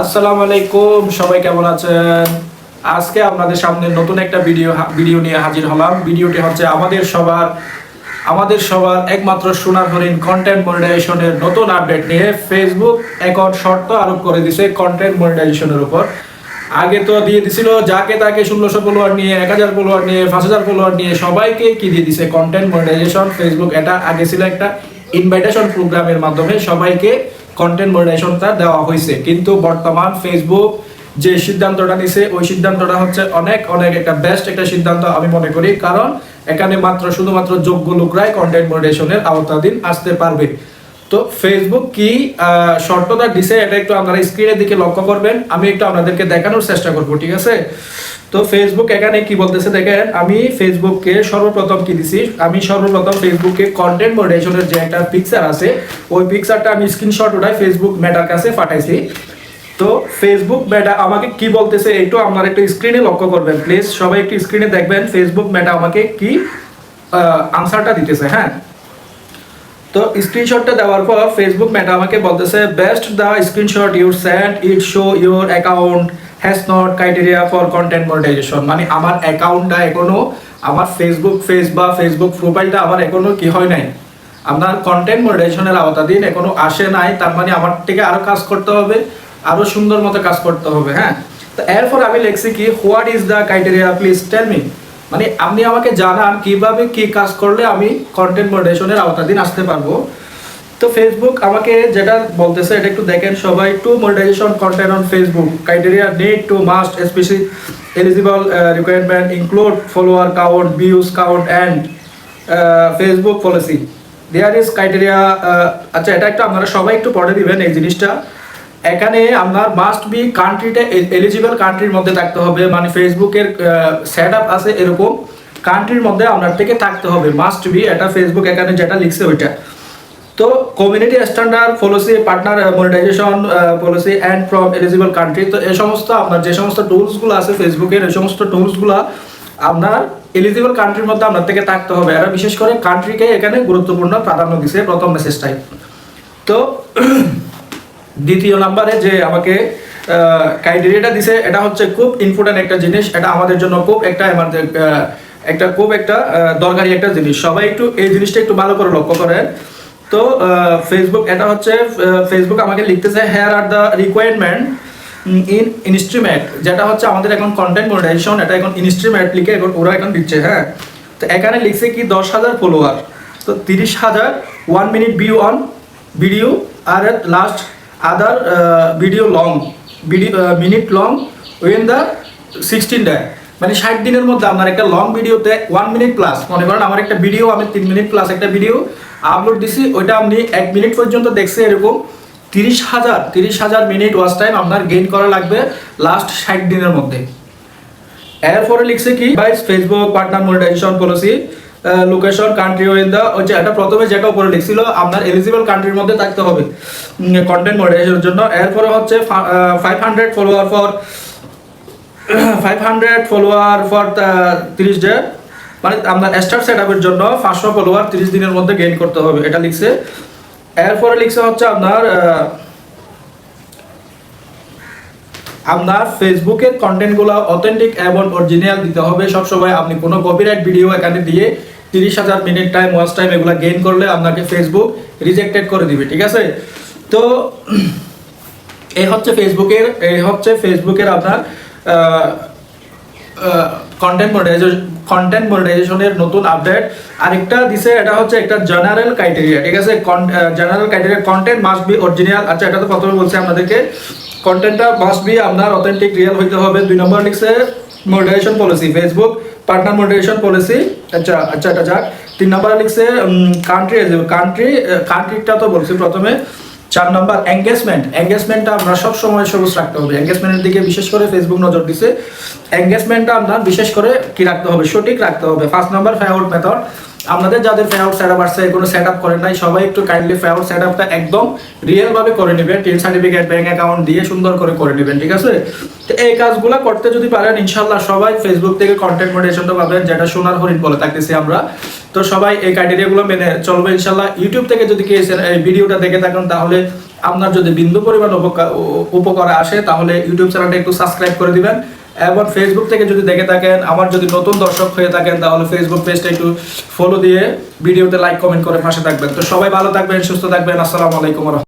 আসসালামু আলাইকুম, সবাই কেমন আছেন? আজকে আপনাদের সামনে নতুন একটা ভিডিও নিয়ে হাজির হলাম। ভিডিওটি হচ্ছে আমাদের সবার একমাত্র সোনার হরিণ কন্টেন্ট মনিটাইজেশনের নতুন আপডেট নিয়ে। ফেসবুক এখন শর্ত আরোপ করে দিছে কন্টেন্ট মনিটাইজেশনের উপর। আগে তো দিয়ে দিছিল যাকে তাকে 1600 ফলোয়ার নিয়ে, 1000 ফলোয়ার নিয়ে, 5000 ফলোয়ার নিয়ে সবাইকে কি দিয়ে দিছে কন্টেন্ট মনিটাইজেশন। ফেসবুক এটা আগে ছিল একটা ইনভাইটেশন প্রোগ্রামের মাধ্যমে সবাইকে কন্টেন্ট মনিটাইজেশনটা দেওয়া হয়েছে, কিন্তু বর্তমান ফেসবুক যে সিদ্ধান্তটা নিছে ওই সিদ্ধান্তটা হচ্ছে অনেক অনেক একটা বেস্ট একটা সিদ্ধান্ত আমি মনে করি। কারণ এখানে শুধুমাত্র যোগ্য লোকরাই কন্টেন্ট মনিটাইজেশনের আওতাধীন আসতে পারবে। তো ফেসবুক কি শর্তটা দিছে এটা একটু আপনারা স্ক্রিনের দিকে লক্ষ্য করবেন, আমি একটু আপনাদেরকে দেখানোর চেষ্টা করব, ঠিক আছে? তো ফেসবুক এখানে কি বলতেছে দেখেন। আমি ফেসবুককে সর্বপ্রথম কি দিছি, আমি সর্বপ্রথম ফেসবুকে কন্টেন্ট মনিটাইজেশনের যে একটা পিকচার আছে ওই পিকচারটা আমি স্ক্রিনশট উঠাই ফেসবুক মেটার কাছে পাঠাইছি। তো ফেসবুক মেটা আমাকে কি বলতেছে একটু আপনারা একটু স্ক্রিনে লক্ষ্য করবেন প্লিজ, সবাই একটু স্ক্রিনে দেখবেন ফেসবুক মেটা আমাকে কি আনসারটা দিতেছে। হ্যাঁ, তো স্ক্রিনশটটা দেওয়ার পর ফেসবুক মেটা আমাকে বলতেছে best the screenshot you send it show your account has not criteria for content monetisation. মানে আমার অ্যাকাউন্টটা এখনো, আমার ফেসবুক বা ফেসবুক প্রোফাইলটা আমার এখনো কি হয় নাই, আপনার কন্টেন্ট মনিটাইজেশনের আওতাধীন এখনো আসে নাই। তার মানে আমার থেকে আরো কাজ করতে হবে, আরো সুন্দর মতো কাজ করতে হবে। হ্যাঁ, তো এরপর আমি লিখছি কি what is the criteria please tell me. মানে আপনি আমাকে জানান কিভাবে কি কাজ করলে আমি কন্টেন্ট মনিটাইজেশনের আওতাধীন আসতে পারবো। তো ফেসবুক আমাকে যেটা বলতেছে এটা একটু দেখেন সবাই। To monetisation content on Facebook criteria need to must specific eligible requirement include follower count, views count and Facebook policy there is criteria. আচ্ছা, এটা একটু আপনারা সবাই একটু পড়ে দিবেন এই জিনিসটা। এখানে আপনার মাস্ট বি কান্ট্রিটা এলিজিবল কান্ট্রির মধ্যে থাকতে হবে, মানে ফেসবুকের সেট আপ আছে এরকম কান্ট্রির মধ্যে আপনার থেকে থাকতে হবে, মাস্ট বি। এটা ফেসবুক এখানে যেটা লিখছে ওইটা। তো community standard policy, partner monetization policy and from eligible country. তো এই সমস্ত আপনার যে সমস্ত টুলসগুলো আছে ফেসবুকের, এই সমস্ত টুলসগুলো আপনার এলিজিবল কান্ট্রির মধ্যে আপনার থেকে থাকতে হবে। এরা বিশেষ করে কান্ট্রিকে এখানে গুরুত্বপূর্ণ প্রাধান্য দিছে প্রথম মেসেজটাই। তো দ্বিতীয় নাম্বারে যে আমাকে ক্রাইটেরিয়াটা দিছে এটা হচ্ছে খুব ইম্পর্টেন্ট একটা জিনিস, এটা আমাদের জন্য খুব একটা দরকারি একটা জিনিস। সবাই একটু এই জিনিসটা একটু ভালো করে লক্ষ্য করেন। তো ফেসবুক এটা হচ্ছে ফেসবুক আমাকে লিখতেছে here are the requirement in instrument, যেটা হচ্ছে আমাদের এখন কন্টেন্ট মনিটাইজেশন, এটা এখন ইনস্ট্রুমেন্ট লিখে এখন ওরা এখন দিচ্ছে। হ্যাঁ, তো এখানে লিখছে কি 10,000 ফলোয়ার, তো 30,000 1 মিনিট ভিউ অন ভিডিও আর last other video long minute long win the 16 day. মানে 60 দিনের মধ্যে আপনার একটা লং ভিডিওতে 1 মিনিট প্লাস, মনে করেন আমার একটা ভিডিও আমি 3 মিনিট প্লাস একটা ভিডিও আপলোড দিছি, ওইটা আপনি 1 মিনিট পর্যন্ত দেখছে, এরকম 30,000 মিনিট ওয়াচ টাইম আপনার গেইন করা লাগবে লাস্ট 60 দিনের মধ্যে। এরপরে লিখছে কি bias Facebook partner monetization policy location country in the, এটা প্রথমে যেটা উপরে লিখছিল আপনার এলিজিবল কান্ট্রির মধ্যে থাকতে হবে কন্টেন্ট মনিটাইজেশনের জন্য। এরপরে হচ্ছে 500 ফলোয়ার ফর 30 ডে, মানে আপনার স্টার সেটআপের জন্য 500 ফলোয়ার 30 দিনের মধ্যে গেইন করতে হবে, এটা লিখছে। এরপরে লিখছে হচ্ছে আপনার ফেসবুকের কন্টেন্টগুলো অথেন্টিক এবং অরিজিনাল দিতে হবে সবসময়। আপনি কোনো কপিরাইট ভিডিও এখানে দিয়ে 30,000 মিনিট টাইম ওয়াচ টাইম এগুলো গেইন করলে আপনাকে ফেসবুক রিজেক্টেড করে দিবে, ঠিক আছে? তো এই হচ্ছে ফেসবুকের আপনার কন্টেন্ট মনিটাইজেশনের নতুন আপডেট। আরেকটা দিছে, এটা হচ্ছে একটা জেনারেল ক্রাইটেরিয়া, ঠিক আছে? General criteria content must be original. আচ্ছা, এটা তো প্রথমে বলছে আপনাদেরকে কন্টেন্টটা মাস্ট বি আপনার অথেন্টিক রিয়েল হইতে হবে। 2 নম্বর লিখছে monetisation policy Facebook partner monetization policy. আচ্ছা, এটা যাক। 3 নম্বরে লিখছে কান্ট্রিটা তো বলছি প্রথমে। 4 নম্বর এঙ্গেজমেন্টটা আমরা সব সময় সবুজ রাখতে হবে, এঙ্গেজমেন্টের দিকে বিশেষ করে ফেসবুক নজর দিছে। এঙ্গেজমেন্টটা আপনার বিশেষ করে কি রাখতে হবে, সঠিক রাখতে হবে। 5 নম্বর ফেআউট মেথড, আপনাদের যাদের ফেআউট সেটআপ আছে, কোনো সেটআপ করেন নাই, সবাই একটু কাইন্ডলি ফেআউট সেটআপটা একদম রিয়েল ভাবে করে নেবেন, টিন সার্টিফিকেট ব্যাংক অ্যাকাউন্ট দিয়ে সুন্দর করে নেবেন, ঠিক আছে? তো এই কাজগুলো করতে যদি পারেন ইনশাআল্লাহ সবাই ফেসবুক থেকে কন্টেন্ট মনিটাইজেশনটা পাবেন, যেটা সোনার হরিণ বলে থাকতেছি আমরা। তো সবাই এই ক্রাইটেরিয়াগুলো মেনে চলবে ইনশাআল্লাহ। ইউটিউব থেকে যদি এই ভিডিওটা দেখে থাকেন তাহলে আপনার যদি বিন্দু পরিমাণ উপকার আসে তাহলে ইউটিউব চ্যানেলটা একটু সাবস্ক্রাইব করে দিবেন। এবং ফেসবুক থেকে যদি দেখে থাকেন, আমার যদি নতুন দর্শক হয়ে থাকেন, তাহলে ফেসবুক পেজটা একটু ফলো দিয়ে ভিডিওতে লাইক কমেন্ট করে পাশে থাকবেন। তো সবাই ভালো থাকবেন, সুস্থ থাকবেন। আসসালামু আলাইকুম।